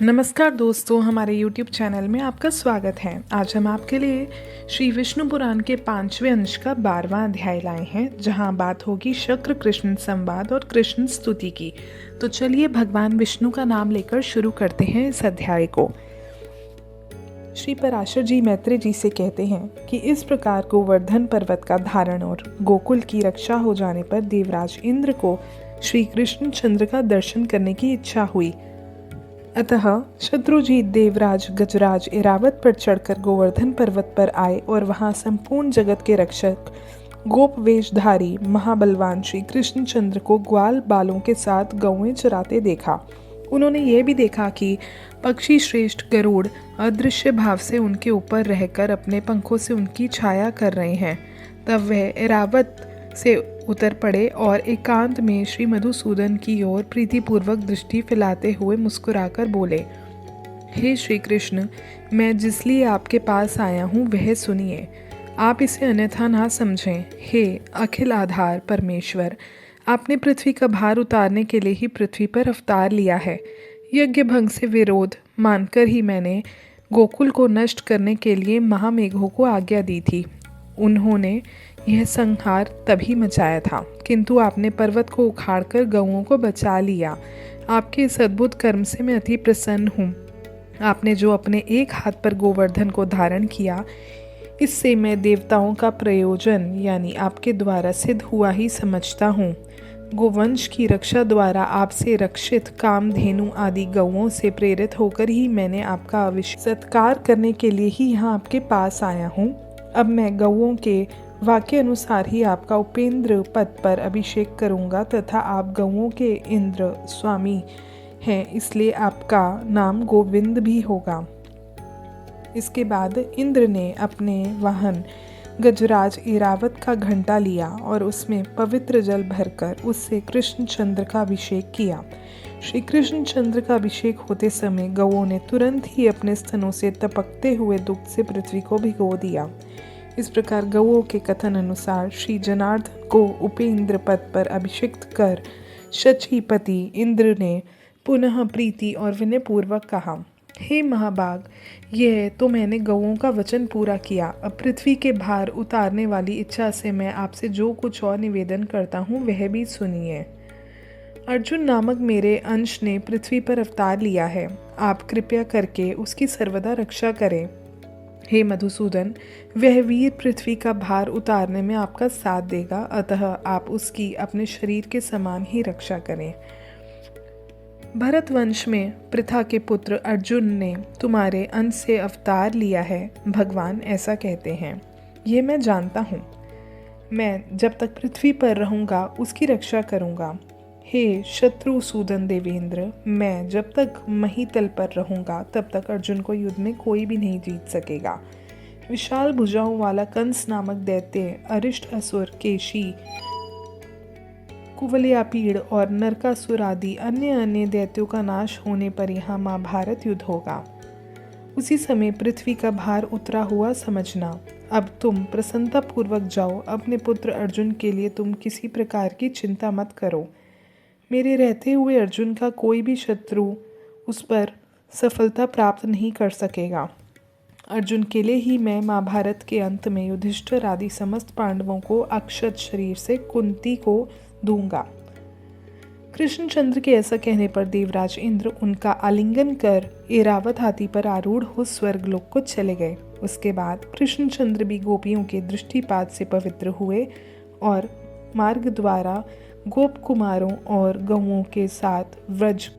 नमस्कार दोस्तों, हमारे YouTube चैनल में आपका स्वागत है। आज हम आपके लिए श्री विष्णु पुराण के 5वें अंश का 12वां अध्याय लाए हैं, जहां बात होगी शक्र कृष्ण संवाद और कृष्ण स्तुति की। तो चलिए भगवान विष्णु का नाम लेकर शुरू करते हैं इस अध्याय को। श्री पराशर जी मैत्रेय जी से कहते हैं कि इस प्रकार गोवर्धन पर्वत का धारण और गोकुल की रक्षा हो जाने पर देवराज इंद्र को श्री कृष्ण चंद्र का दर्शन करने की इच्छा हुई। अतः शत्रुजीत देवराज गजराज ऐरावत पर चढ़कर गोवर्धन पर्वत पर आए और वहां संपूर्ण जगत के रक्षक गोप वेशधारी महाबलवान श्री कृष्णचंद्र को ग्वाल बालों के साथ गौएं चराते देखा। उन्होंने ये भी देखा कि पक्षी श्रेष्ठ गरुड़ अदृश्य भाव से उनके ऊपर रहकर अपने पंखों से उनकी छाया कर रहे हैं। तब वह ऐरावत से उतर पड़े और एकांत में श्री मधुसूदन की ओर प्रीतिपूर्वक दृष्टि फैलाते हुए मुस्कुराकर बोले, हे श्री कृष्ण, मैं जिस लिए आपके पास आया हूँ वह सुनिए। आप इसे अन्यथा ना समझें। हे अखिल आधार परमेश्वर, आपने पृथ्वी का भार उतारने के लिए ही पृथ्वी पर अवतार लिया है। यज्ञ भंग से विरोध मानकर ही मैंने गोकुल को नष्ट करने के लिए महामेघों को आज्ञा दी थी। उन्होंने यह संहार तभी मचाया था, किंतु आपने पर्वत को उखाड़कर गौओं को बचा लिया। आपके इस अद्भुत कर्म से मैं अति प्रसन्न हूँ। आपने जो अपने एक हाथ पर गोवर्धन को धारण किया, इससे मैं देवताओं का प्रयोजन यानी आपके द्वारा सिद्ध हुआ ही समझता हूँ। गोवंश की रक्षा द्वारा आपसे रक्षित कामधेनु आदि गौओं से प्रेरित होकर ही मैंने आपका सत्कार करने के लिए ही यहाँ आपके पास आया हूँ। अब मैं गौओं के वाक्य अनुसार ही आपका उपेंद्र पद पर अभिषेक करूंगा तथा आप गौओं के इंद्र स्वामी हैं, इसलिए आपका नाम गोविंद भी होगा। इसके बाद इंद्र ने अपने वाहन गजराज ऐरावत का घंटा लिया और उसमें पवित्र जल भरकर उससे कृष्णचंद्र का अभिषेक किया। श्री कृष्णचंद्र का अभिषेक होते समय गौओं ने तुरंत ही अपने स्तनों से टपकते हुए दुग्ध से पृथ्वी को भिगो दिया। इस प्रकार गौओं के कथन अनुसार श्री जनार्दन को उपेंद्र पद पर अभिषिक्त कर शचीपति इंद्र ने पुनः प्रीति और विनय पूर्वक कहा, हे महाभाग, यह तो मैंने गौओं का वचन पूरा किया। अब पृथ्वी के भार उतारने वाली इच्छा से मैं आपसे जो कुछ और निवेदन करता हूँ वह भी सुनिए। अर्जुन नामक मेरे अंश ने पृथ्वी पर अवतार लिया है। आप कृपया करके उसकी सर्वदा रक्षा करें। हे मधुसूदन, वह वीर पृथ्वी का भार उतारने में आपका साथ देगा, अतः आप उसकी अपने शरीर के समान ही रक्षा करें। भरत वंश में पृथा के पुत्र अर्जुन ने तुम्हारे अंश से अवतार लिया है। भगवान ऐसा कहते हैं, ये मैं जानता हूँ। मैं जब तक पृथ्वी पर रहूँगा उसकी रक्षा करूँगा। हे शत्रुसूदन देवेंद्र, मैं जब तक महीतल पर रहूँगा तब तक अर्जुन को युद्ध में कोई भी नहीं जीत सकेगा। विशाल भुजाओं वाला कंस नामक दैत्य, अरिष्ट असुर, केशी, कुवलयापीड़ और नरकासुर आदि अन्य दैत्यों का नाश होने पर यहाँ महाभारत युद्ध होगा। उसी समय पृथ्वी का भार उतरा हुआ समझना। अब तुम प्रसन्नता पूर्वक जाओ। अपने पुत्र अर्जुन के लिए तुम किसी प्रकार की चिंता मत करो। मेरे रहते हुए अर्जुन का कोई भी शत्रु उस पर सफलता प्राप्त नहीं कर सकेगा। अर्जुन के लिए ही मैं महाभारत के अंत में युधिष्ठिर आदि समस्त पांडवों को अक्षत शरीर से कुंती को दूंगा। कृष्णचंद्र के ऐसा कहने पर देवराज इंद्र उनका आलिंगन कर ऐरावत हाथी पर आरूढ़ हो स्वर्गलोक को चले गए। उसके बाद कृष्णचंद्र भी गोपियों के दृष्टिपात से पवित्र हुए और मार्ग द्वारा गोप कुमारों और गौओं के साथ व्रज